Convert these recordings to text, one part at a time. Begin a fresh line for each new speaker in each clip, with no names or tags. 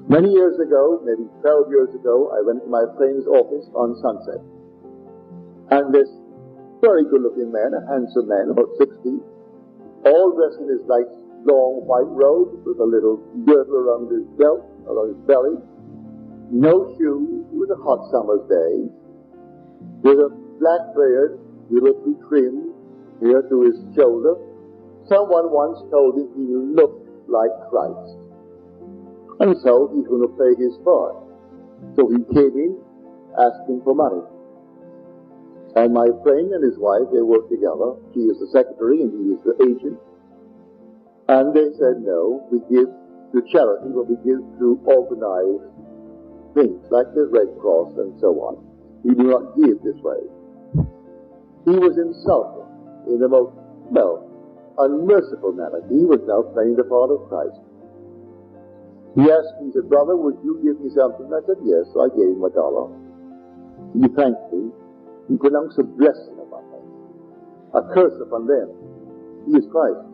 Many years ago, maybe 12 years ago, I went to my friend's office on Sunset. And this very good-looking man, a handsome man, about 60, all dressed in his nice long white robe with a little girdle around his belt, around his belly, no shoes, it was a hot summer's day, with a black beard, beautifully trimmed here to his shoulder. Someone once told him he looked like Christ. And so he's going to play his part. So he came in asking for money. And my friend and his wife, they work together. She is the secretary and he is the agent. And they said, no, we give to charity, but we give to organized things like the Red Cross and so on. We do not give this way. He was insulted in the most, unmerciful manner. He was now playing the part of Christ. He asked me, he said, brother, would you give me something? I said, yes. So I gave him $1. He thanked me. He pronounced a blessing upon them, a curse upon them. He is Christ.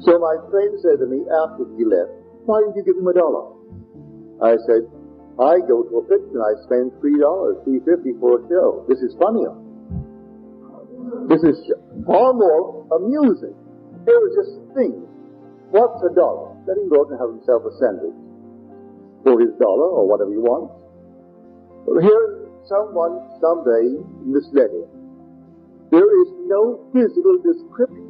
So my friend said to me after he left, why did you give him $1? I said, I go to a picture and I spend $3, $3.50 for a show. This is funnier. This is far more amusing. It was just a thing. What's $1? Let him go out and have himself a sandwich for his $1 or whatever he wants. But here someone someday misled him. There is no physical description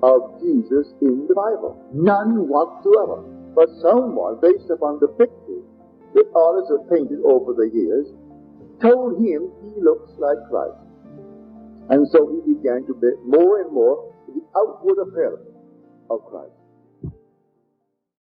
of Jesus in the Bible. None whatsoever. But someone, based upon the pictures that artists have painted over the years, told him he looks like Christ. And so he began to be more and more the outward appearance of Christ.